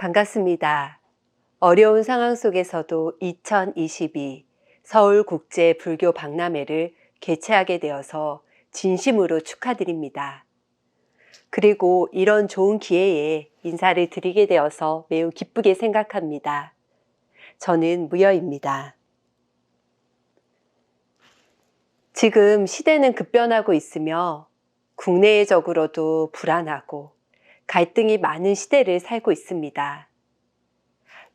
반갑습니다. 어려운 상황 속에서도 2022 서울국제불교박람회를 개최하게 되어서 진심으로 축하드립니다. 그리고 이런 좋은 기회에 인사를 드리게 되어서 매우 기쁘게 생각합니다. 저는 무여입니다. 지금 시대는 급변하고 있으며 국내적으로도 불안하고 갈등이 많은 시대를 살고 있습니다.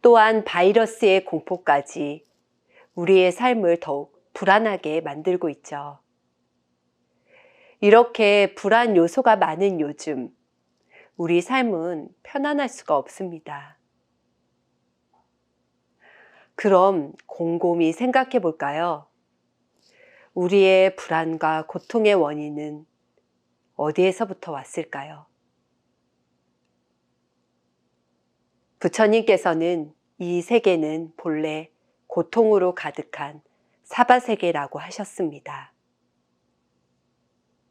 또한 바이러스의 공포까지 우리의 삶을 더욱 불안하게 만들고 있죠. 이렇게 불안 요소가 많은 요즘, 우리 삶은 편안할 수가 없습니다. 그럼 곰곰이 생각해 볼까요? 우리의 불안과 고통의 원인은 어디에서부터 왔을까요? 부처님께서는 이 세계는 본래 고통으로 가득한 사바세계라고 하셨습니다.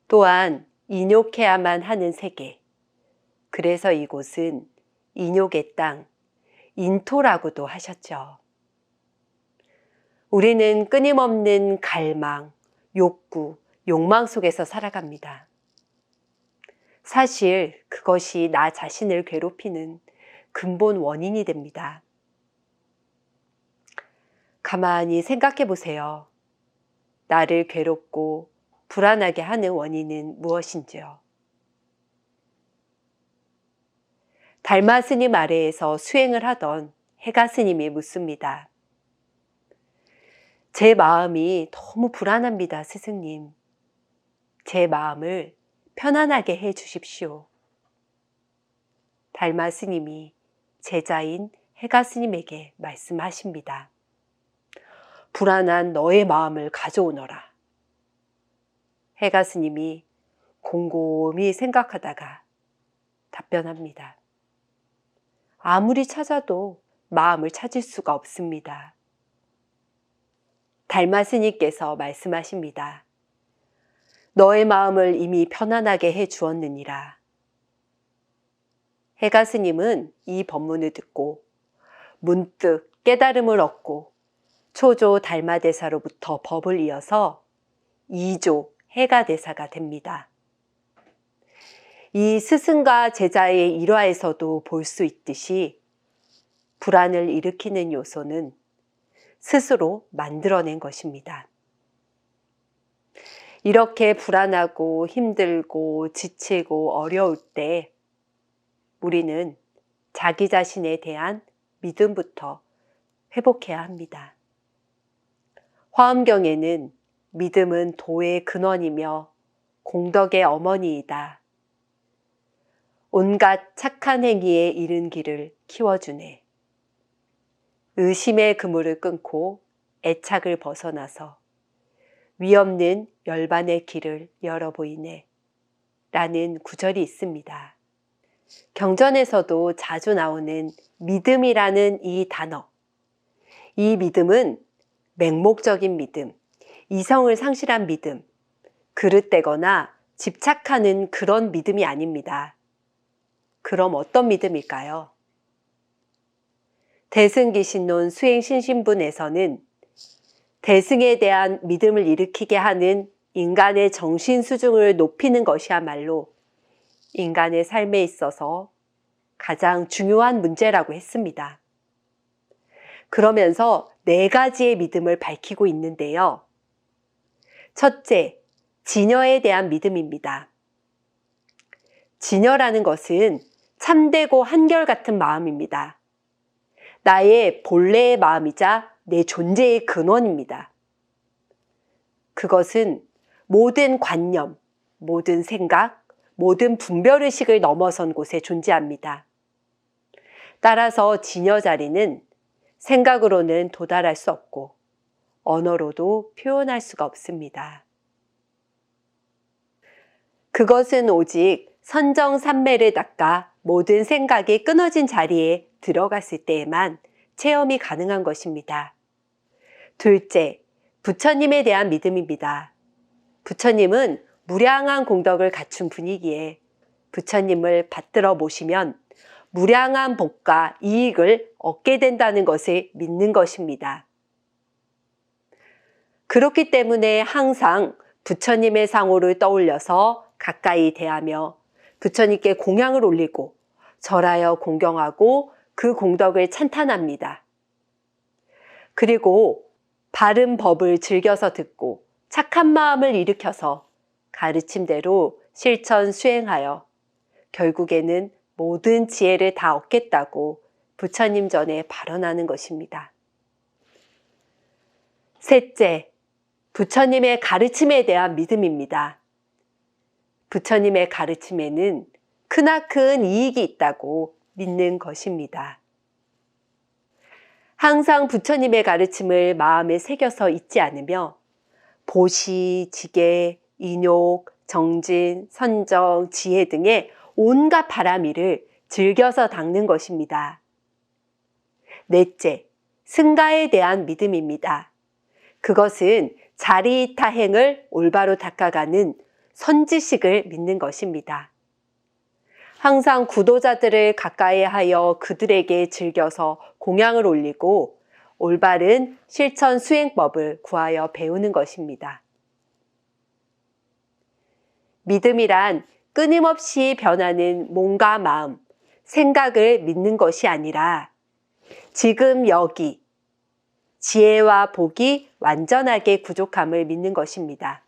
또한 인욕해야만 하는 세계, 그래서 이곳은 인욕의 땅, 인토라고도 하셨죠. 우리는 끊임없는 갈망, 욕구, 욕망 속에서 살아갑니다. 사실 그것이 나 자신을 괴롭히는 근본 원인이 됩니다. 가만히 생각해 보세요. 나를 괴롭고 불안하게 하는 원인은 무엇인지요? 달마 스님 아래에서 수행을 하던 해가 스님이 묻습니다. 제 마음이 너무 불안합니다, 스승님. 제 마음을 편안하게 해 주십시오. 달마 스님이 제자인 해가 스님에게 말씀하십니다. 불안한 너의 마음을 가져오너라. 해가 스님이 곰곰이 생각하다가 답변합니다. 아무리 찾아도 마음을 찾을 수가 없습니다. 달마 스님께서 말씀하십니다. 너의 마음을 이미 편안하게 해 주었느니라. 해가 스님은 이 법문을 듣고 문득 깨달음을 얻고 초조 달마 대사로부터 법을 이어서 2조 해가 대사가 됩니다. 이 스승과 제자의 일화에서도 볼 수 있듯이 불안을 일으키는 요소는 스스로 만들어낸 것입니다. 이렇게 불안하고 힘들고 지치고 어려울 때 우리는 자기 자신에 대한 믿음부터 회복해야 합니다. 화엄경에는 믿음은 도의 근원이며 공덕의 어머니이다. 온갖 착한 행위에 이른 길을 키워주네. 의심의 그물을 끊고 애착을 벗어나서 위없는 열반의 길을 열어 보이네. 라는 구절이 있습니다. 경전에서도 자주 나오는 믿음이라는 이 단어. 이 믿음은 맹목적인 믿음, 이성을 상실한 믿음, 그릇되거나 집착하는 그런 믿음이 아닙니다. 그럼 어떤 믿음일까요? 대승기신론 수행신신분에서는 대승에 대한 믿음을 일으키게 하는 인간의 정신 수준을 높이는 것이야말로 인간의 삶에 있어서 가장 중요한 문제라고 했습니다. 그러면서 4가지의 믿음을 밝히고 있는데요. 첫째, 진여에 대한 믿음입니다. 진여라는 것은 참되고 한결같은 마음입니다. 나의 본래의 마음이자 내 존재의 근원입니다. 그것은 모든 관념, 모든 생각, 모든 분별의식을 넘어선 곳에 존재합니다. 따라서 진여 자리는 생각으로는 도달할 수 없고 언어로도 표현할 수가 없습니다. 그것은 오직 선정산매를 닦아 모든 생각이 끊어진 자리에 들어갔을 때에만 체험이 가능한 것입니다. 둘째, 부처님에 대한 믿음입니다. 부처님은 무량한 공덕을 갖춘 분이기에 부처님을 받들어 모시면 무량한 복과 이익을 얻게 된다는 것을 믿는 것입니다. 그렇기 때문에 항상 부처님의 상호를 떠올려서 가까이 대하며 부처님께 공양을 올리고 절하여 공경하고 그 공덕을 찬탄합니다. 그리고 바른 법을 즐겨서 듣고 착한 마음을 일으켜서 가르침대로 실천 수행하여 결국에는 모든 지혜를 다 얻겠다고 부처님 전에 발언하는 것입니다. 셋째, 부처님의 가르침에 대한 믿음입니다. 부처님의 가르침에는 크나큰 이익이 있다고 믿는 것입니다. 항상 부처님의 가르침을 마음에 새겨서 잊지 않으며 보시, 지계, 인욕, 정진, 선정, 지혜 등의 온갖 바라미를 즐겨서 닦는 것입니다. 넷째, 승가에 대한 믿음입니다. 그것은 자리타행을 올바로 닦아가는 선지식을 믿는 것입니다. 항상 구도자들을 가까이 하여 그들에게 즐겨서 공양을 올리고 올바른 실천 수행법을 구하여 배우는 것입니다. 믿음이란 끊임없이 변하는 몸과 마음, 생각을 믿는 것이 아니라 지금 여기 지혜와 복이 완전하게 부족함을 믿는 것입니다.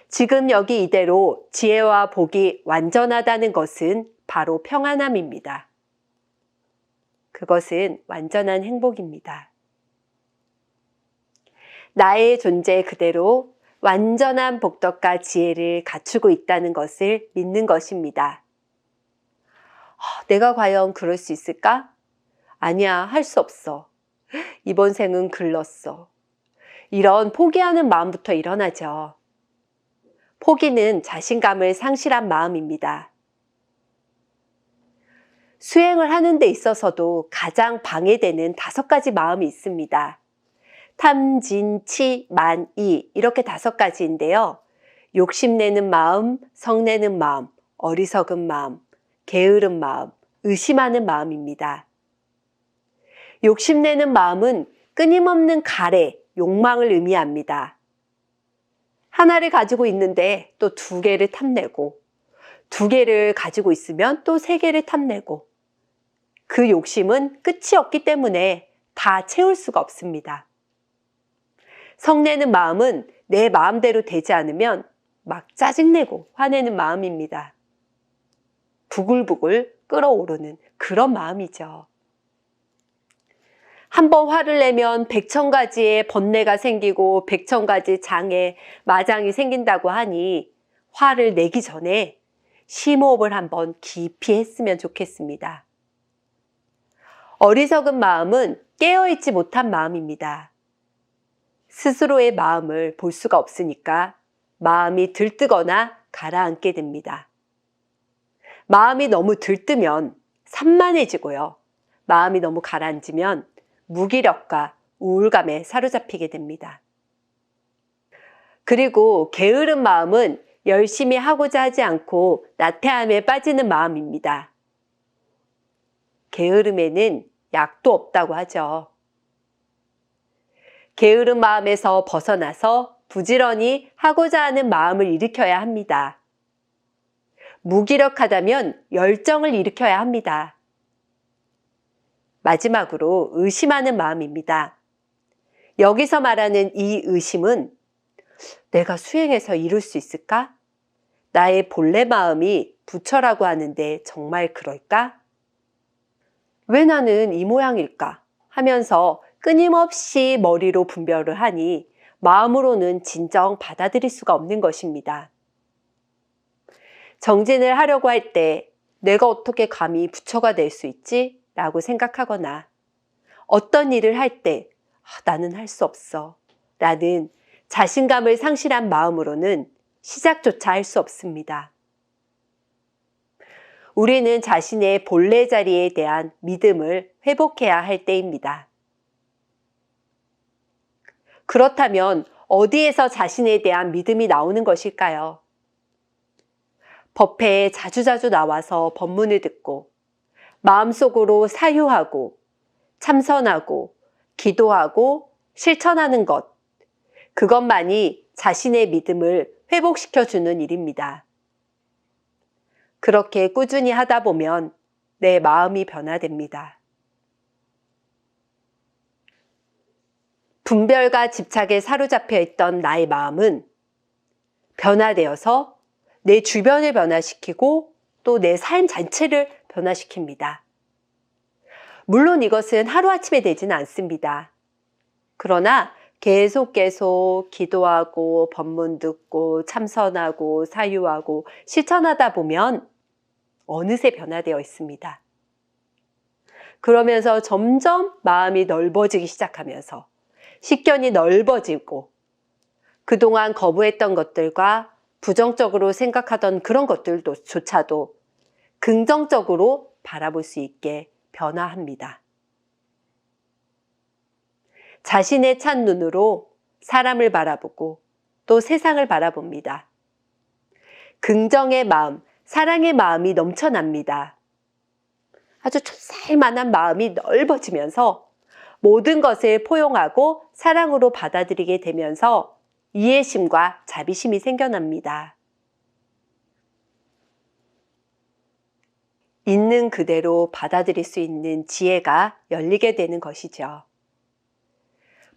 지금 여기 이대로 지혜와 복이 완전하다는 것은 바로 평안함입니다. 그것은 완전한 행복입니다. 나의 존재 그대로 완전한 복덕과 지혜를 갖추고 있다는 것을 믿는 것입니다. 내가 과연 그럴 수 있을까? 아니야, 할 수 없어. 이번 생은 글렀어. 이런 포기하는 마음부터 일어나죠. 포기는 자신감을 상실한 마음입니다. 수행을 하는 데 있어서도 가장 방해되는 5가지 마음이 있습니다. 탐, 진, 치, 만, 이 이렇게 5가지인데요. 욕심내는 마음, 성내는 마음, 어리석은 마음, 게으른 마음, 의심하는 마음입니다. 욕심내는 마음은 끊임없는 가래, 욕망을 의미합니다. 하나를 가지고 있는데 또 2개를 탐내고 2개를 가지고 있으면 또 3개를 탐내고 그 욕심은 끝이 없기 때문에 다 채울 수가 없습니다. 성내는 마음은 내 마음대로 되지 않으면 막 짜증내고 화내는 마음입니다. 부글부글 끓어오르는 그런 마음이죠. 한번 화를 내면 100,000가지의 번뇌가 생기고 100,000가지 장애, 마장이 생긴다고 하니 화를 내기 전에 심호흡을 한번 깊이 했으면 좋겠습니다. 어리석은 마음은 깨어있지 못한 마음입니다. 스스로의 마음을 볼 수가 없으니까 마음이 들뜨거나 가라앉게 됩니다. 마음이 너무 들뜨면 산만해지고요. 마음이 너무 가라앉으면 무기력과 우울감에 사로잡히게 됩니다. 그리고 게으른 마음은 열심히 하고자 하지 않고 나태함에 빠지는 마음입니다. 게으름에는 약도 없다고 하죠. 게으른 마음에서 벗어나서 부지런히 하고자 하는 마음을 일으켜야 합니다. 무기력하다면 열정을 일으켜야 합니다. 마지막으로 의심하는 마음입니다. 여기서 말하는 이 의심은 내가 수행해서 이룰 수 있을까? 나의 본래 마음이 부처라고 하는데 정말 그럴까? 왜 나는 이 모양일까? 하면서 끊임없이 머리로 분별을 하니 마음으로는 진정 받아들일 수가 없는 것입니다. 정진을 하려고 할 때 내가 어떻게 감히 부처가 될 수 있지? 라고 생각하거나 어떤 일을 할 때 나는 할 수 없어 라는 자신감을 상실한 마음으로는 시작조차 할 수 없습니다. 우리는 자신의 본래 자리에 대한 믿음을 회복해야 할 때입니다. 그렇다면 어디에서 자신에 대한 믿음이 나오는 것일까요? 법회에 자주자주 나와서 법문을 듣고 마음속으로 사유하고 참선하고 기도하고 실천하는 것, 그것만이 자신의 믿음을 회복시켜주는 일입니다. 그렇게 꾸준히 하다 보면 내 마음이 변화됩니다. 분별과 집착에 사로잡혀 있던 나의 마음은 변화되어서 내 주변을 변화시키고 또 내 삶 자체를 변화시킵니다. 물론 이것은 하루아침에 되지는 않습니다. 그러나 계속 기도하고 법문 듣고 참선하고 사유하고 실천하다 보면 어느새 변화되어 있습니다. 그러면서 점점 마음이 넓어지기 시작하면서 식견이 넓어지고 그동안 거부했던 것들과 부정적으로 생각하던 그런 것들조차도 긍정적으로 바라볼 수 있게 변화합니다. 자신의 찬 눈으로 사람을 바라보고 또 세상을 바라봅니다. 긍정의 마음, 사랑의 마음이 넘쳐납니다. 아주 촌살만한 마음이 넓어지면서 모든 것을 포용하고 사랑으로 받아들이게 되면서 이해심과 자비심이 생겨납니다. 있는 그대로 받아들일 수 있는 지혜가 열리게 되는 것이죠.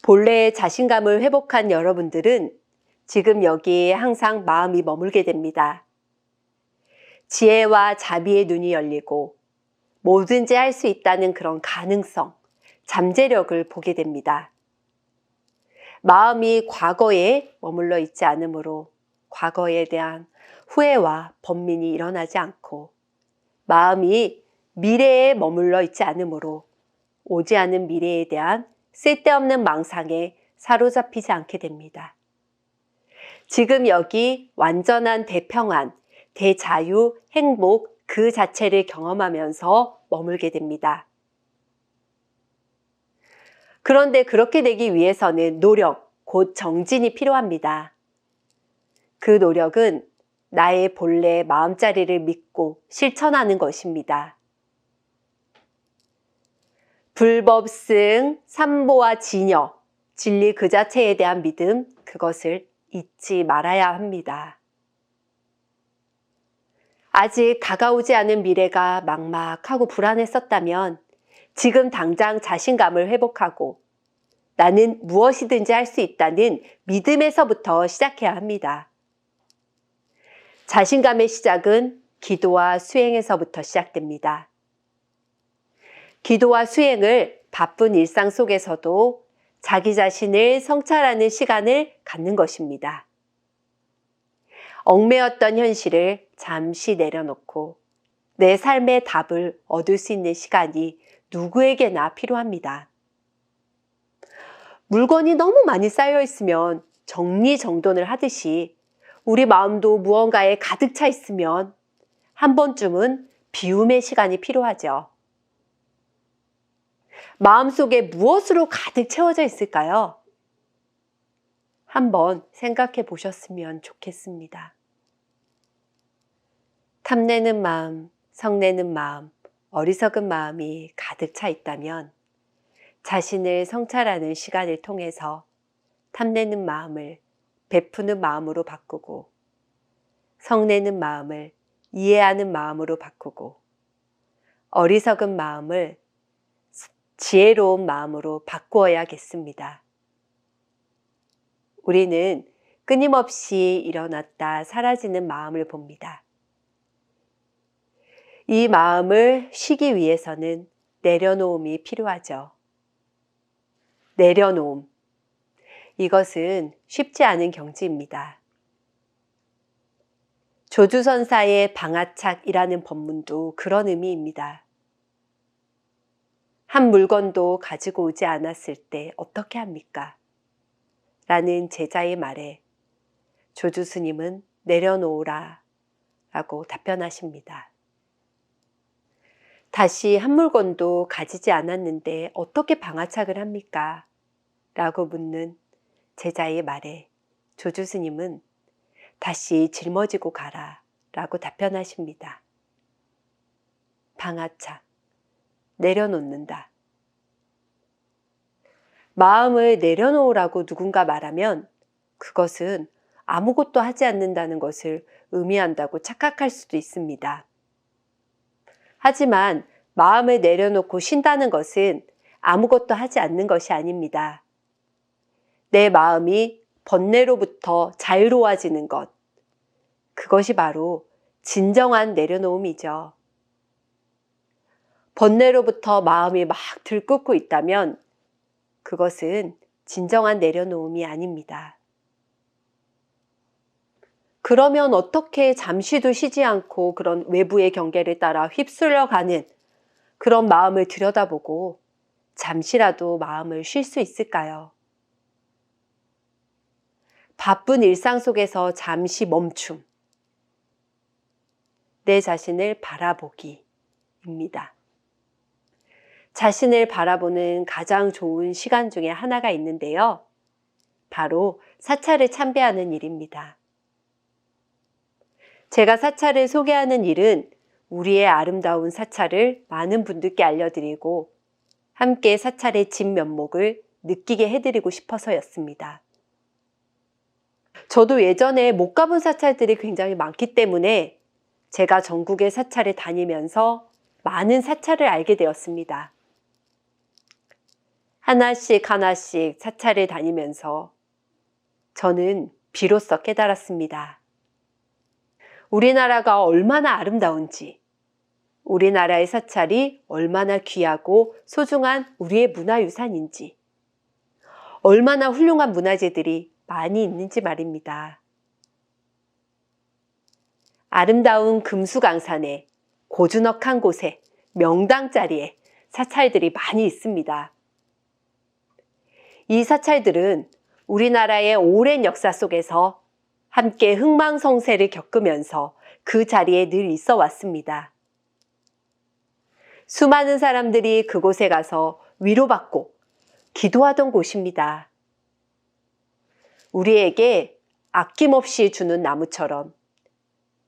본래의 자신감을 회복한 여러분들은 지금 여기에 항상 마음이 머물게 됩니다. 지혜와 자비의 눈이 열리고 뭐든지 할 수 있다는 그런 가능성, 잠재력을 보게 됩니다. 마음이 과거에 머물러 있지 않으므로 과거에 대한 후회와 번민이 일어나지 않고 마음이 미래에 머물러 있지 않으므로 오지 않은 미래에 대한 쓸데없는 망상에 사로잡히지 않게 됩니다. 지금 여기 완전한 대평안, 대자유, 행복 그 자체를 경험하면서 머물게 됩니다. 그런데 그렇게 되기 위해서는 노력, 곧 정진이 필요합니다. 그 노력은 나의 본래 마음자리를 믿고 실천하는 것입니다. 불법승, 삼보와 진여, 진리 그 자체에 대한 믿음, 그것을 잊지 말아야 합니다. 아직 다가오지 않은 미래가 막막하고 불안했었다면 지금 당장 자신감을 회복하고 나는 무엇이든지 할 수 있다는 믿음에서부터 시작해야 합니다. 자신감의 시작은 기도와 수행에서부터 시작됩니다. 기도와 수행을 바쁜 일상 속에서도 자기 자신을 성찰하는 시간을 갖는 것입니다. 얽매였던 현실을 잠시 내려놓고 내 삶의 답을 얻을 수 있는 시간이 누구에게나 필요합니다. 물건이 너무 많이 쌓여 있으면 정리정돈을 하듯이 우리 마음도 무언가에 가득 차 있으면 한 번쯤은 비움의 시간이 필요하죠. 마음속에 무엇으로 가득 채워져 있을까요? 한번 생각해 보셨으면 좋겠습니다. 탐내는 마음, 성내는 마음, 어리석은 마음이 가득 차 있다면 자신을 성찰하는 시간을 통해서 탐내는 마음을 베푸는 마음으로 바꾸고 성내는 마음을 이해하는 마음으로 바꾸고 어리석은 마음을 지혜로운 마음으로 바꾸어야겠습니다. 우리는 끊임없이 일어났다 사라지는 마음을 봅니다. 이 마음을 쉬기 위해서는 내려놓음이 필요하죠. 내려놓음. 이것은 쉽지 않은 경지입니다. 조주선사의 방아착이라는 법문도 그런 의미입니다. 한 물건도 가지고 오지 않았을 때 어떻게 합니까? 라는 제자의 말에 조주 스님은 내려놓으라 라고 답변하십니다. 다시 한 물건도 가지지 않았는데 어떻게 방아착을 합니까? 라고 묻는 제자의 말에 조주 스님은 다시 짊어지고 가라 라고 답변하십니다. 방아착, 내려놓는다. 마음을 내려놓으라고 누군가 말하면 그것은 아무것도 하지 않는다는 것을 의미한다고 착각할 수도 있습니다. 하지만 마음을 내려놓고 쉰다는 것은 아무것도 하지 않는 것이 아닙니다. 내 마음이 번뇌로부터 자유로워지는 것, 그것이 바로 진정한 내려놓음이죠. 번뇌로부터 마음이 막 들끓고 있다면 그것은 진정한 내려놓음이 아닙니다. 그러면 어떻게 잠시도 쉬지 않고 그런 외부의 경계를 따라 휩쓸려가는 그런 마음을 들여다보고 잠시라도 마음을 쉴 수 있을까요? 바쁜 일상 속에서 잠시 멈춤. 내 자신을 바라보기입니다. 자신을 바라보는 가장 좋은 시간 중에 하나가 있는데요. 바로 사찰을 참배하는 일입니다. 제가 사찰을 소개하는 일은 우리의 아름다운 사찰을 많은 분들께 알려드리고 함께 사찰의 진면목을 느끼게 해드리고 싶어서였습니다. 저도 예전에 못 가본 사찰들이 굉장히 많기 때문에 제가 전국의 사찰을 다니면서 많은 사찰을 알게 되었습니다. 하나씩 하나씩 사찰을 다니면서 저는 비로소 깨달았습니다. 우리나라가 얼마나 아름다운지, 우리나라의 사찰이 얼마나 귀하고 소중한 우리의 문화유산인지, 얼마나 훌륭한 문화재들이 많이 있는지 말입니다. 아름다운 금수강산에 고즈넉한 곳에 명당 자리에 사찰들이 많이 있습니다. 이 사찰들은 우리나라의 오랜 역사 속에서 함께 흥망성쇠를 겪으면서 그 자리에 늘 있어 왔습니다. 수많은 사람들이 그곳에 가서 위로받고 기도하던 곳입니다. 우리에게 아낌없이 주는 나무처럼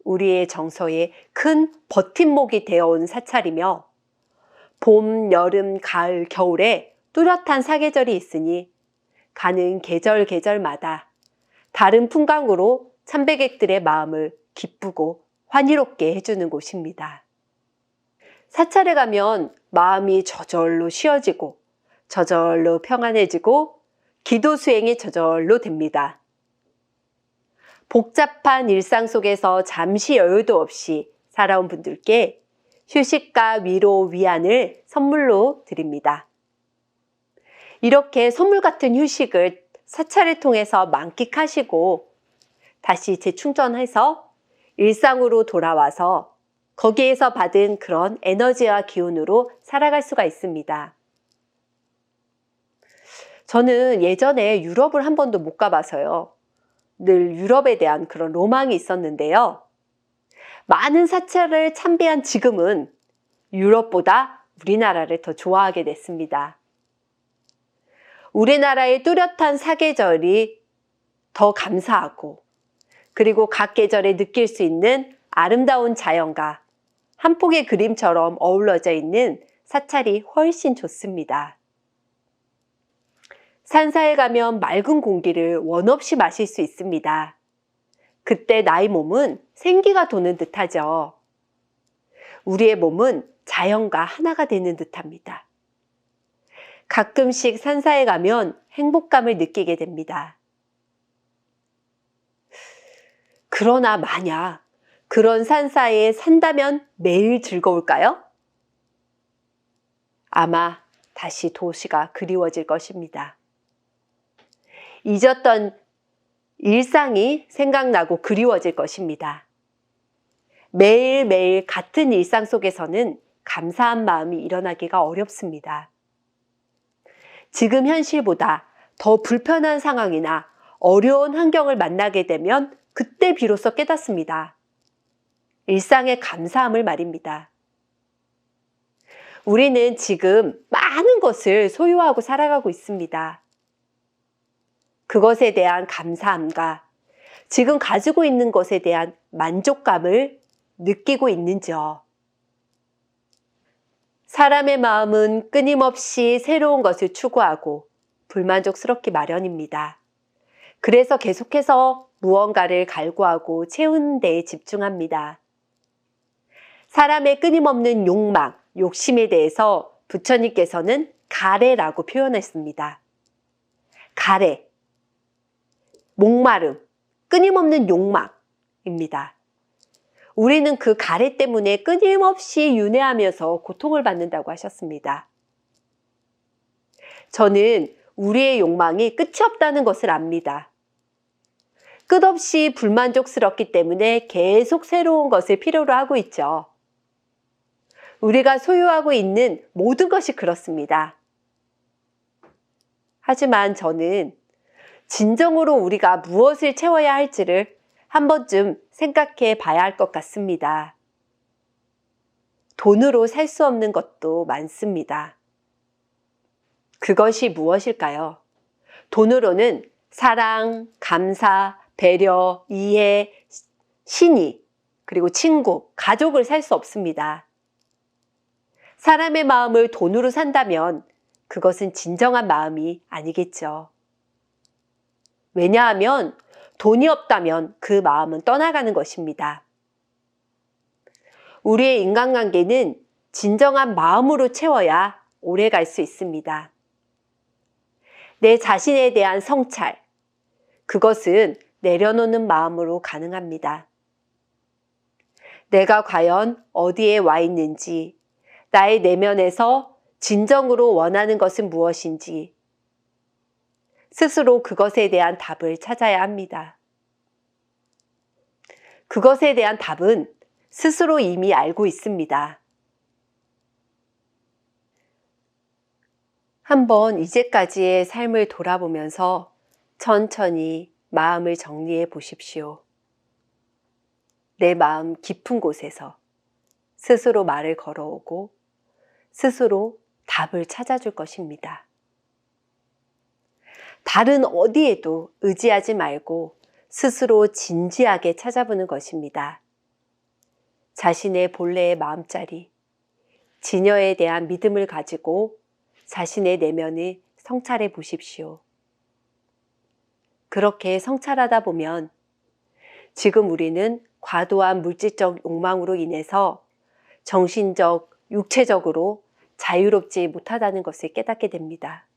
우리의 정서에 큰 버팀목이 되어온 사찰이며 봄, 여름, 가을, 겨울에 뚜렷한 사계절이 있으니 가는 계절마다 다른 풍광으로 참배객들의 마음을 기쁘고 환희롭게 해주는 곳입니다. 사찰에 가면 마음이 저절로 쉬어지고 저절로 평안해지고 기도 수행이 저절로 됩니다. 복잡한 일상 속에서 잠시 여유도 없이 살아온 분들께 휴식과 위로, 위안을 선물로 드립니다. 이렇게 선물 같은 휴식을 사찰을 통해서 만끽하시고 다시 재충전해서 일상으로 돌아와서 거기에서 받은 그런 에너지와 기운으로 살아갈 수가 있습니다. 저는 예전에 유럽을 한 번도 못 가봐서요. 늘 유럽에 대한 그런 로망이 있었는데요. 많은 사찰을 참배한 지금은 유럽보다 우리나라를 더 좋아하게 됐습니다. 우리나라의 뚜렷한 사계절이 더 감사하고 그리고 각 계절에 느낄 수 있는 아름다운 자연과 한 폭의 그림처럼 어우러져 있는 사찰이 훨씬 좋습니다. 산사에 가면 맑은 공기를 원 없이 마실 수 있습니다. 그때 나의 몸은 생기가 도는 듯하죠. 우리의 몸은 자연과 하나가 되는 듯합니다. 가끔씩 산사에 가면 행복감을 느끼게 됩니다. 그러나 만약 그런 산사에 산다면 매일 즐거울까요? 아마 다시 도시가 그리워질 것입니다. 잊었던 일상이 생각나고 그리워질 것입니다. 매일매일 같은 일상 속에서는 감사한 마음이 일어나기가 어렵습니다. 지금 현실보다 더 불편한 상황이나 어려운 환경을 만나게 되면 그때 비로소 깨닫습니다. 일상의 감사함을 말입니다. 우리는 지금 많은 것을 소유하고 살아가고 있습니다. 그것에 대한 감사함과 지금 가지고 있는 것에 대한 만족감을 느끼고 있는지요? 사람의 마음은 끊임없이 새로운 것을 추구하고 불만족스럽기 마련입니다. 그래서 계속해서 무언가를 갈구하고 채우는 데에 집중합니다. 사람의 끊임없는 욕망, 욕심에 대해서 부처님께서는 가래라고 표현했습니다. 가래, 목마름, 끊임없는 욕망입니다. 우리는 그 가래 때문에 끊임없이 윤회하면서 고통을 받는다고 하셨습니다. 저는 우리의 욕망이 끝이 없다는 것을 압니다. 끝없이 불만족스럽기 때문에 계속 새로운 것을 필요로 하고 있죠. 우리가 소유하고 있는 모든 것이 그렇습니다. 하지만 저는 진정으로 우리가 무엇을 채워야 할지를 한 번쯤 생각해 봐야 할 것 같습니다. 돈으로 살 수 없는 것도 많습니다. 그것이 무엇일까요? 돈으로는 사랑, 감사, 배려, 이해, 신의, 그리고 친구, 가족을 살 수 없습니다. 사람의 마음을 돈으로 산다면 그것은 진정한 마음이 아니겠죠. 왜냐하면 돈이 없다면 그 마음은 떠나가는 것입니다. 우리의 인간관계는 진정한 마음으로 채워야 오래 갈 수 있습니다. 내 자신에 대한 성찰, 그것은 내려놓는 마음으로 가능합니다. 내가 과연 어디에 와 있는지, 나의 내면에서 진정으로 원하는 것은 무엇인지, 스스로 그것에 대한 답을 찾아야 합니다. 그것에 대한 답은 스스로 이미 알고 있습니다. 한번 이제까지의 삶을 돌아보면서 천천히 마음을 정리해 보십시오. 내 마음 깊은 곳에서 스스로 말을 걸어오고 스스로 답을 찾아줄 것입니다. 다른 어디에도 의지하지 말고 스스로 진지하게 찾아보는 것입니다. 자신의 본래의 마음자리, 진여에 대한 믿음을 가지고 자신의 내면을 성찰해 보십시오. 그렇게 성찰하다 보면 지금 우리는 과도한 물질적 욕망으로 인해서 정신적, 육체적으로 자유롭지 못하다는 것을 깨닫게 됩니다.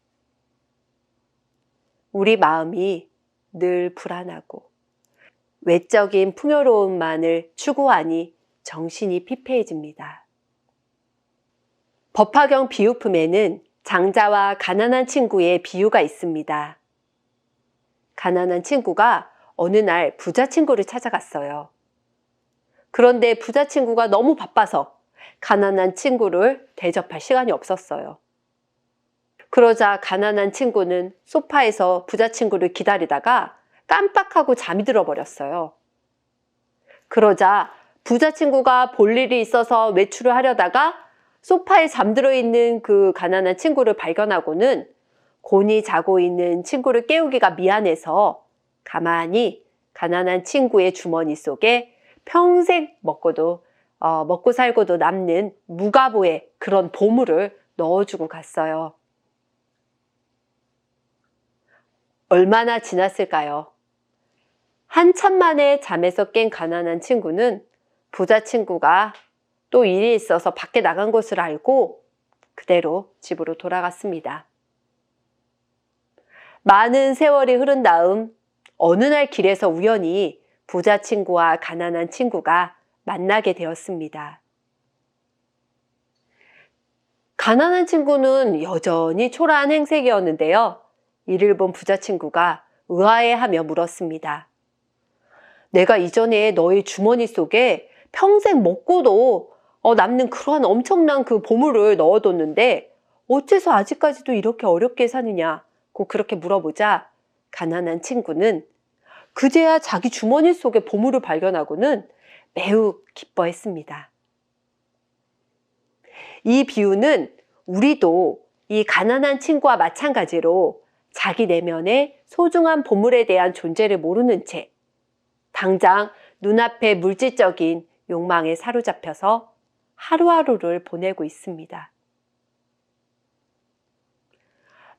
우리 마음이 늘 불안하고 외적인 풍요로움만을 추구하니 정신이 피폐해집니다. 법화경 비유품에는 장자와 가난한 친구의 비유가 있습니다. 가난한 친구가 어느 날 부자 친구를 찾아갔어요. 그런데 부자 친구가 너무 바빠서 가난한 친구를 대접할 시간이 없었어요. 그러자 가난한 친구는 소파에서 부자 친구를 기다리다가 깜빡하고 잠이 들어버렸어요. 그러자 부자 친구가 볼 일이 있어서 외출을 하려다가 소파에 잠들어 있는 그 가난한 친구를 발견하고는 곤히 자고 있는 친구를 깨우기가 미안해서 가만히 가난한 친구의 주머니 속에 평생 먹고 살고도 남는 무가보의 그런 보물을 넣어주고 갔어요. 얼마나 지났을까요? 한참 만에 잠에서 깬 가난한 친구는 부자 친구가 또 일이 있어서 밖에 나간 것을 알고 그대로 집으로 돌아갔습니다. 많은 세월이 흐른 다음 어느 날 길에서 우연히 부자 친구와 가난한 친구가 만나게 되었습니다. 가난한 친구는 여전히 초라한 행색이었는데요. 이를 본 부자 친구가 의아해하며 물었습니다. 내가 이전에 너의 주머니 속에 평생 먹고도 남는 그러한 엄청난 그 보물을 넣어뒀는데 어째서 아직까지도 이렇게 어렵게 사느냐고 그렇게 물어보자 가난한 친구는 그제야 자기 주머니 속에 보물을 발견하고는 매우 기뻐했습니다. 이 비유는 우리도 이 가난한 친구와 마찬가지로 자기 내면의 소중한 보물에 대한 존재를 모르는 채 당장 눈앞의 물질적인 욕망에 사로잡혀서 하루하루를 보내고 있습니다.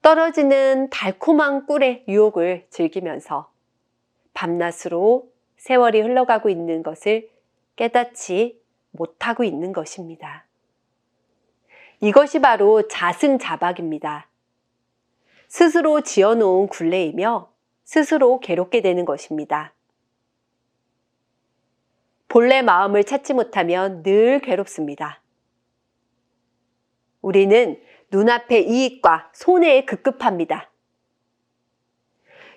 떨어지는 달콤한 꿀의 유혹을 즐기면서 밤낮으로 세월이 흘러가고 있는 것을 깨닫지 못하고 있는 것입니다. 이것이 바로 자승자박입니다. 스스로 지어놓은 굴레이며 스스로 괴롭게 되는 것입니다. 본래 마음을 찾지 못하면 늘 괴롭습니다. 우리는 눈앞의 이익과 손해에 급급합니다.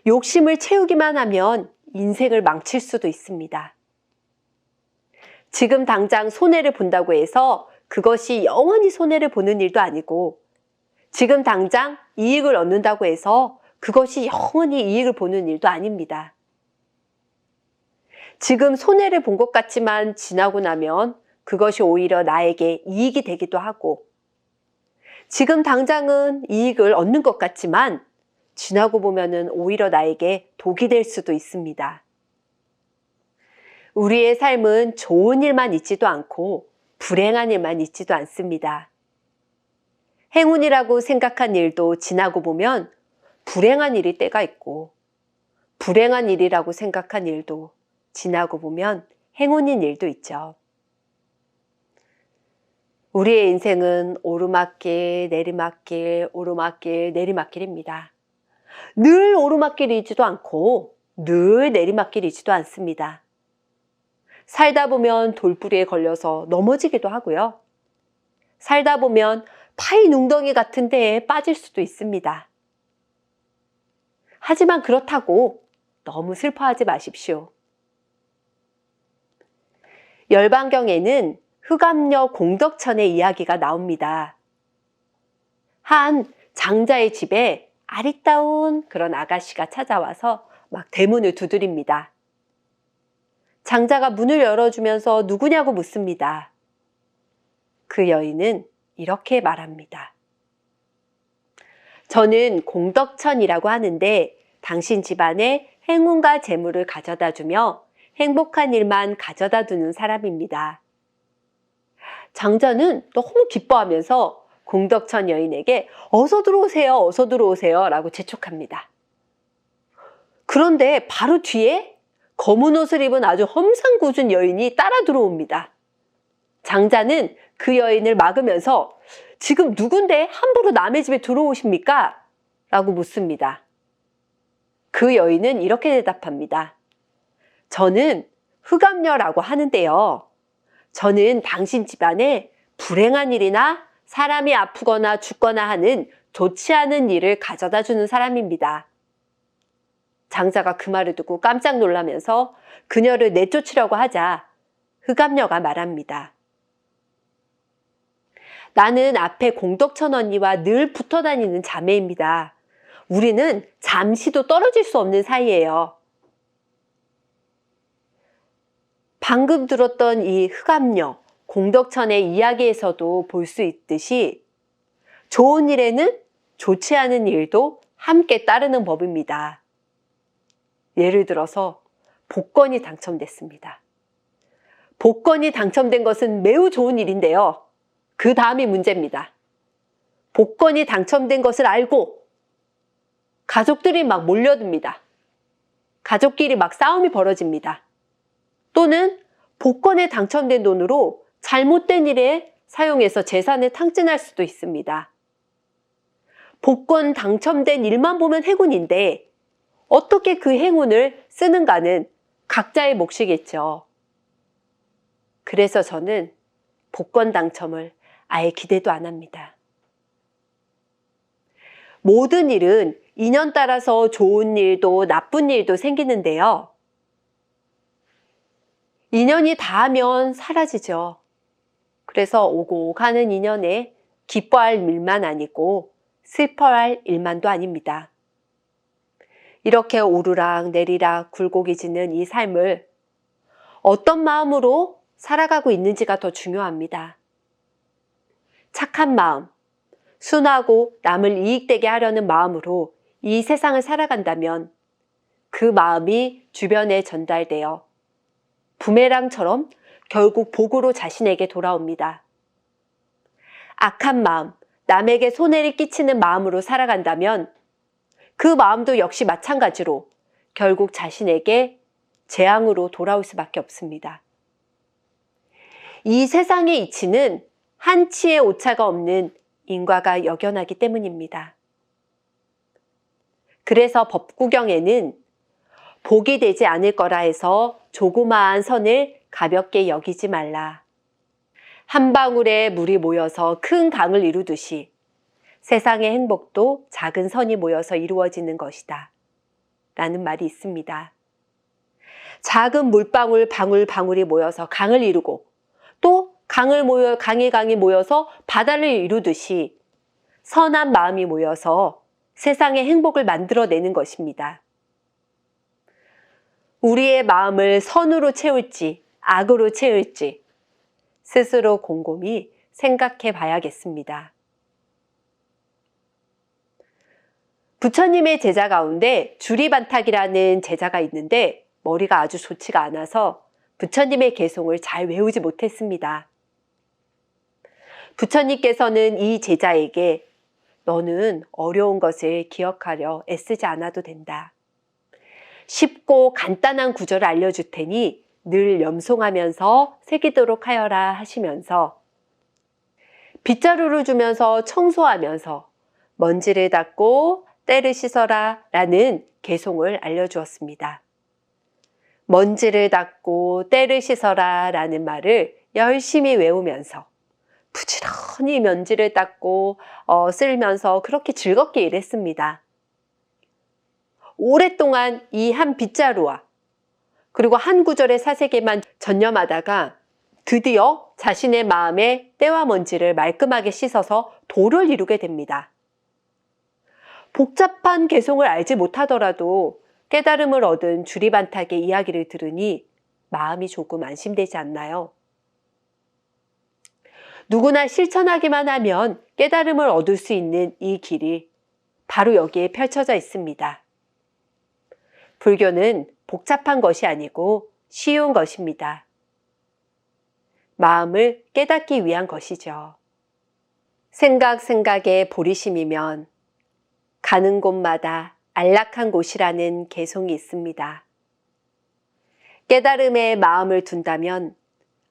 욕심을 채우기만 하면 인생을 망칠 수도 있습니다. 지금 당장 손해를 본다고 해서 그것이 영원히 손해를 보는 일도 아니고, 지금 당장 이익을 얻는다고 해서 그것이 영원히 이익을 보는 일도 아닙니다. 지금 손해를 본 것 같지만 지나고 나면 그것이 오히려 나에게 이익이 되기도 하고, 지금 당장은 이익을 얻는 것 같지만 지나고 보면은 오히려 나에게 독이 될 수도 있습니다. 우리의 삶은 좋은 일만 있지도 않고 불행한 일만 있지도 않습니다. 행운이라고 생각한 일도 지나고 보면 불행한 일이 때가 있고, 불행한 일이라고 생각한 일도 지나고 보면 행운인 일도 있죠. 우리의 인생은 오르막길, 내리막길, 오르막길, 내리막길입니다. 늘 오르막길이지도 않고 늘 내리막길이지도 않습니다. 살다 보면 돌부리에 걸려서 넘어지기도 하고요. 살다 보면 파이 웅덩이 같은 데에 빠질 수도 있습니다. 하지만 그렇다고 너무 슬퍼하지 마십시오. 열반경에는 흑암녀 공덕천의 이야기가 나옵니다. 한 장자의 집에 아리따운 그런 아가씨가 찾아와서 막 대문을 두드립니다. 장자가 문을 열어주면서 누구냐고 묻습니다. 그 여인은 이렇게 말합니다. 저는 공덕천이라고 하는데 당신 집안에 행운과 재물을 가져다 주며 행복한 일만 가져다 두는 사람입니다. 장자는 너무 기뻐하면서 공덕천 여인에게 어서 들어오세요, 어서 들어오세요 라고 재촉합니다. 그런데 바로 뒤에 검은 옷을 입은 아주 험상궂은 여인이 따라 들어옵니다. 장자는 그 여인을 막으면서 지금 누군데 함부로 남의 집에 들어오십니까? 라고 묻습니다. 그 여인은 이렇게 대답합니다. 저는 흑암녀라고 하는데요. 저는 당신 집안에 불행한 일이나 사람이 아프거나 죽거나 하는 좋지 않은 일을 가져다 주는 사람입니다. 장자가 그 말을 듣고 깜짝 놀라면서 그녀를 내쫓으려고 하자 흑암녀가 말합니다. 나는 앞에 공덕천 언니와 늘 붙어 다니는 자매입니다. 우리는 잠시도 떨어질 수 없는 사이예요. 방금 들었던 이 흑암녀, 공덕천의 이야기에서도 볼 수 있듯이 좋은 일에는 좋지 않은 일도 함께 따르는 법입니다. 예를 들어서 복권이 당첨됐습니다. 복권이 당첨된 것은 매우 좋은 일인데요. 그 다음이 문제입니다. 복권이 당첨된 것을 알고 가족들이 막 몰려듭니다. 가족끼리 막 싸움이 벌어집니다. 또는 복권에 당첨된 돈으로 잘못된 일에 사용해서 재산을 탕진할 수도 있습니다. 복권 당첨된 일만 보면 행운인데 어떻게 그 행운을 쓰는가는 각자의 몫이겠죠. 그래서 저는 복권 당첨을 아예 기대도 안 합니다. 모든 일은 인연 따라서 좋은 일도 나쁜 일도 생기는데요. 인연이 닿으면 사라지죠. 그래서 오고 가는 인연에 기뻐할 일만 아니고 슬퍼할 일만도 아닙니다. 이렇게 오르락 내리락 굴곡이지는 이 삶을 어떤 마음으로 살아가고 있는지가 더 중요합니다. 착한 마음, 순하고 남을 이익되게 하려는 마음으로 이 세상을 살아간다면 그 마음이 주변에 전달되어 부메랑처럼 결국 복으로 자신에게 돌아옵니다. 악한 마음, 남에게 손해를 끼치는 마음으로 살아간다면 그 마음도 역시 마찬가지로 결국 자신에게 재앙으로 돌아올 수밖에 없습니다. 이 세상의 이치는 한치의 오차가 없는 인과가 역연하기 때문입니다. 그래서 법구경에는 복이 되지 않을 거라 해서 조그마한 선을 가볍게 여기지 말라. 한 방울의 물이 모여서 큰 강을 이루듯이 세상의 행복도 작은 선이 모여서 이루어지는 것이다. 라는 말이 있습니다. 작은 물방울 방울방울이 모여서 강을 이루고 또 강이 모여서 바다를 이루듯이 선한 마음이 모여서 세상의 행복을 만들어내는 것입니다. 우리의 마음을 선으로 채울지 악으로 채울지 스스로 곰곰이 생각해 봐야겠습니다. 부처님의 제자 가운데 주리반탁이라는 제자가 있는데 머리가 아주 좋지가 않아서 부처님의 개송을 잘 외우지 못했습니다. 부처님께서는 이 제자에게 너는 어려운 것을 기억하려 애쓰지 않아도 된다. 쉽고 간단한 구절을 알려줄 테니 늘 염송하면서 새기도록 하여라 하시면서 빗자루를 주면서 청소하면서 먼지를 닦고 때를 씻어라 라는 개송을 알려주었습니다. 먼지를 닦고 때를 씻어라 라는 말을 열심히 외우면서 부지런히 먼지를 닦고 쓸면서 그렇게 즐겁게 일했습니다. 오랫동안 이 한 빗자루와 그리고 한 구절의 사색에만 전념하다가 드디어 자신의 마음에 때와 먼지를 말끔하게 씻어서 도를 이루게 됩니다. 복잡한 개송을 알지 못하더라도 깨달음을 얻은 주리반탁의 이야기를 들으니 마음이 조금 안심되지 않나요? 누구나 실천하기만 하면 깨달음을 얻을 수 있는 이 길이 바로 여기에 펼쳐져 있습니다. 불교는 복잡한 것이 아니고 쉬운 것입니다. 마음을 깨닫기 위한 것이죠. 생각에 보리심이면 가는 곳마다 안락한 곳이라는 개송이 있습니다. 깨달음에 마음을 둔다면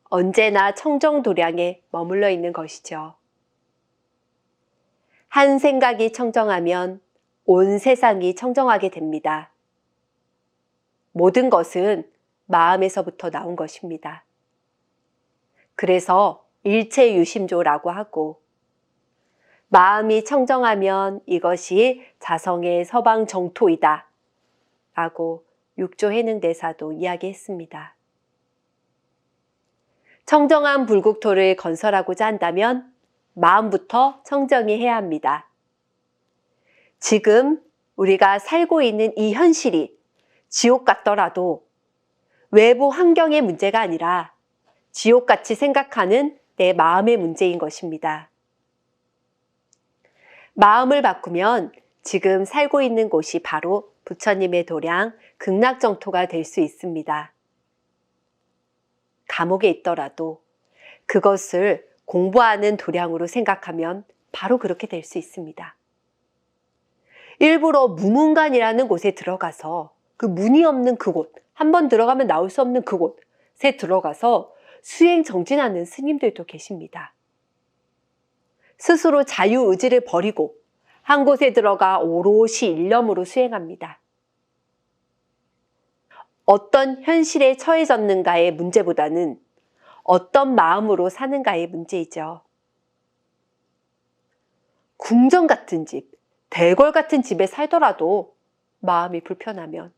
언제나 청정도량에 머물러 있는 것이죠. 한 생각이 청정하면 온 세상이 청정하게 됩니다. 모든 것은 마음에서부터 나온 것입니다. 그래서 일체유심조라고 하고 마음이 청정하면 이것이 자성의 서방정토이다 라고 육조해능대사도 이야기했습니다. 청정한 불국토를 건설하고자 한다면 마음부터 청정히 해야 합니다. 지금 우리가 살고 있는 이 현실이 지옥 같더라도 외부 환경의 문제가 아니라 지옥같이 생각하는 내 마음의 문제인 것입니다. 마음을 바꾸면 지금 살고 있는 곳이 바로 부처님의 도량 극락정토가 될 수 있습니다. 감옥에 있더라도 그것을 공부하는 도량으로 생각하면 바로 그렇게 될 수 있습니다. 일부러 무문관이라는 곳에 들어가서 그 문이 없는 그곳, 한번 들어가면 나올 수 없는 그곳에 들어가서 수행 정진하는 스님들도 계십니다. 스스로 자유의지를 버리고 한 곳에 들어가 오롯이 일념으로 수행합니다. 어떤 현실에 처해졌는가의 문제보다는 어떤 마음으로 사는가의 문제이죠. 궁전 같은 집, 대궐 같은 집에 살더라도 마음이 불편하면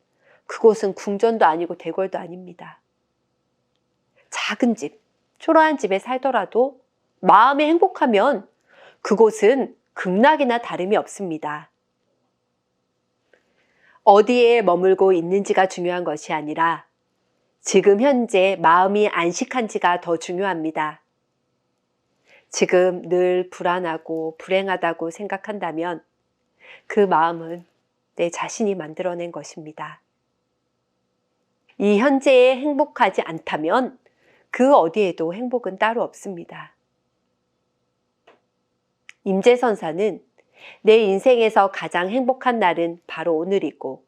그곳은 궁전도 아니고 대궐도 아닙니다. 작은 집, 초라한 집에 살더라도 마음이 행복하면 그곳은 극락이나 다름이 없습니다. 어디에 머물고 있는지가 중요한 것이 아니라 지금 현재 마음이 안식한지가 더 중요합니다. 지금 늘 불안하고 불행하다고 생각한다면 그 마음은 내 자신이 만들어낸 것입니다. 이 현재에 행복하지 않다면 그 어디에도 행복은 따로 없습니다. 임재선사는 내 인생에서 가장 행복한 날은 바로 오늘이고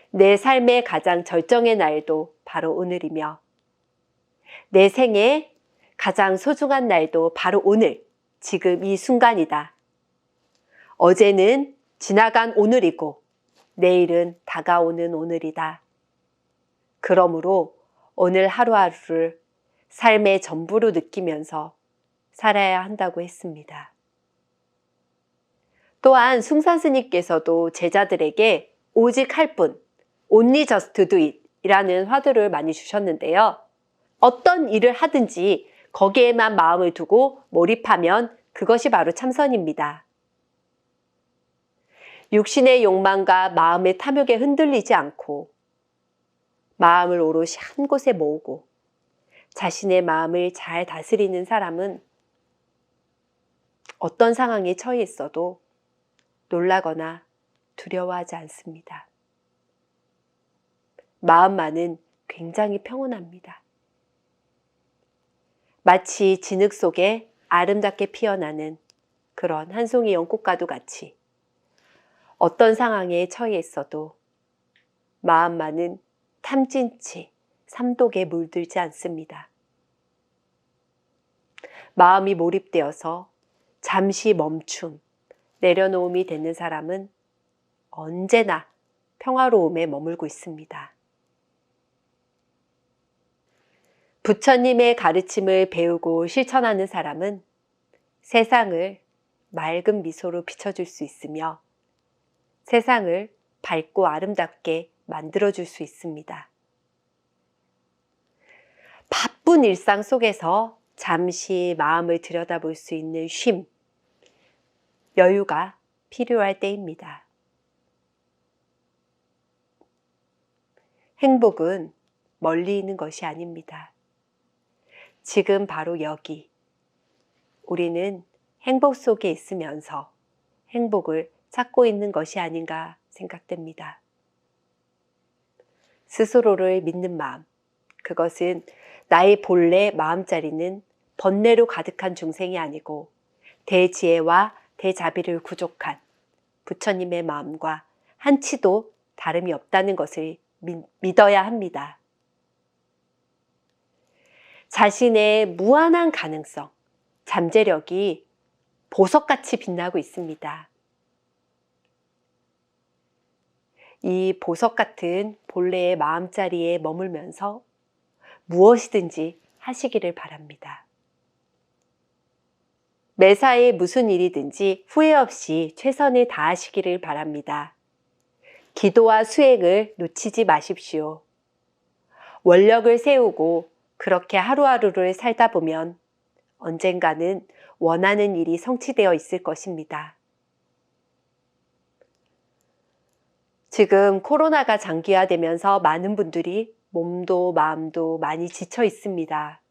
내 삶의 가장 절정의 날도 바로 오늘이며 내 생에 가장 소중한 날도 바로 오늘, 지금 이 순간이다. 어제는 지나간 오늘이고 내일은 다가오는 오늘이다. 그러므로 오늘 하루하루를 삶의 전부로 느끼면서 살아야 한다고 했습니다. 또한 숭산스님께서도 제자들에게 오직 할 뿐, only just do it 이라는 화두를 많이 주셨는데요. 어떤 일을 하든지 거기에만 마음을 두고 몰입하면 그것이 바로 참선입니다. 육신의 욕망과 마음의 탐욕에 흔들리지 않고 마음을 오롯이 한 곳에 모으고 자신의 마음을 잘 다스리는 사람은 어떤 상황에 처해 있어도 놀라거나 두려워하지 않습니다. 마음만은 굉장히 평온합니다. 마치 진흙 속에 아름답게 피어나는 그런 한 송이 연꽃과도 같이 어떤 상황에 처해 있어도 마음만은 탐진치, 삼독에 물들지 않습니다. 마음이 몰입되어서 잠시 멈춤, 내려놓음이 되는 사람은 언제나 평화로움에 머물고 있습니다. 부처님의 가르침을 배우고 실천하는 사람은 세상을 맑은 미소로 비춰줄 수 있으며 세상을 밝고 아름답게 만들어줄 수 있습니다. 바쁜 일상 속에서 잠시 마음을 들여다볼 수 있는 쉼, 여유가 필요할 때입니다. 행복은 멀리 있는 것이 아닙니다. 지금 바로 여기, 우리는 행복 속에 있으면서 행복을 찾고 있는 것이 아닌가 생각됩니다. 스스로를 믿는 마음, 그것은 나의 본래 마음자리는 번뇌로 가득한 중생이 아니고 대지혜와 대자비를 구족한 부처님의 마음과 한치도 다름이 없다는 것을 믿어야 합니다. 자신의 무한한 가능성, 잠재력이 보석같이 빛나고 있습니다. 이 보석 같은 본래의 마음자리에 머물면서 무엇이든지 하시기를 바랍니다. 매사에 무슨 일이든지 후회 없이 최선을 다하시기를 바랍니다. 기도와 수행을 놓치지 마십시오. 원력을 세우고 그렇게 하루하루를 살다 보면 언젠가는 원하는 일이 성취되어 있을 것입니다. 지금 코로나가 장기화되면서 많은 분들이 몸도 마음도 많이 지쳐 있습니다.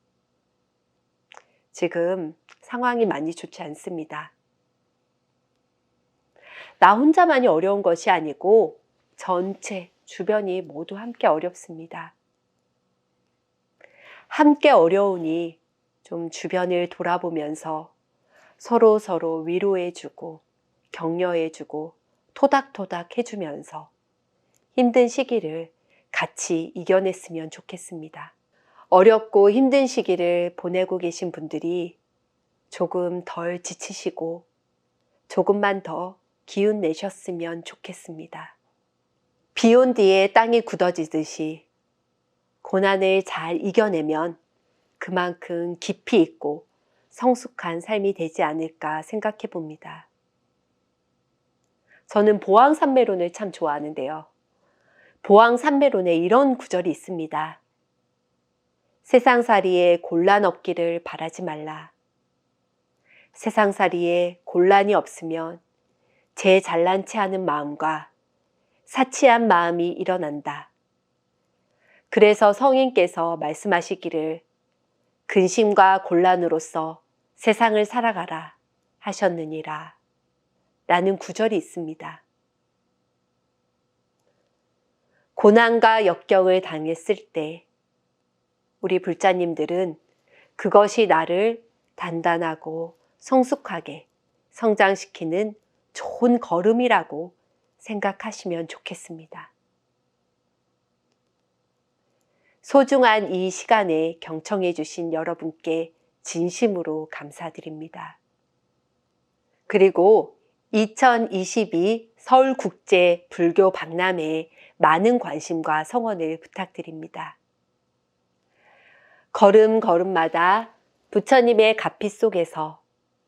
지금 상황이 많이 좋지 않습니다. 나 혼자만이 어려운 것이 아니고 전체 주변이 모두 함께 어렵습니다. 함께 어려우니 좀 주변을 돌아보면서 서로 위로해주고 격려해주고 토닥토닥 해주면서 힘든 시기를 같이 이겨냈으면 좋겠습니다. 어렵고 힘든 시기를 보내고 계신 분들이 조금 덜 지치시고 조금만 더 기운 내셨으면 좋겠습니다. 비 온 뒤에 땅이 굳어지듯이 고난을 잘 이겨내면 그만큼 깊이 있고 성숙한 삶이 되지 않을까 생각해 봅니다. 저는 보왕산매론을 참 좋아하는데요. 보왕산매론에 이런 구절이 있습니다. 세상살이에 곤란 없기를 바라지 말라. 세상살이에 곤란이 없으면 제 잘난 체 하는 마음과 사치한 마음이 일어난다. 그래서 성인께서 말씀하시기를 근심과 곤란으로서 세상을 살아가라 하셨느니라 라는 구절이 있습니다. 고난과 역경을 당했을 때 우리 불자님들은 그것이 나를 단단하고 성숙하게 성장시키는 좋은 걸음이라고 생각하시면 좋겠습니다. 소중한 이 시간에 경청해 주신 여러분께 진심으로 감사드립니다. 그리고 2022 서울국제 불교 박람회에 많은 관심과 성원을 부탁드립니다. 걸음걸음마다 부처님의 가피 속에서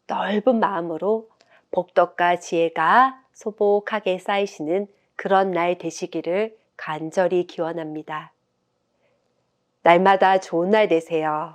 넓은 마음으로 복덕과 지혜가 소복하게 쌓이시는 그런 날 되시기를 간절히 기원합니다. 날마다 좋은 날 되세요.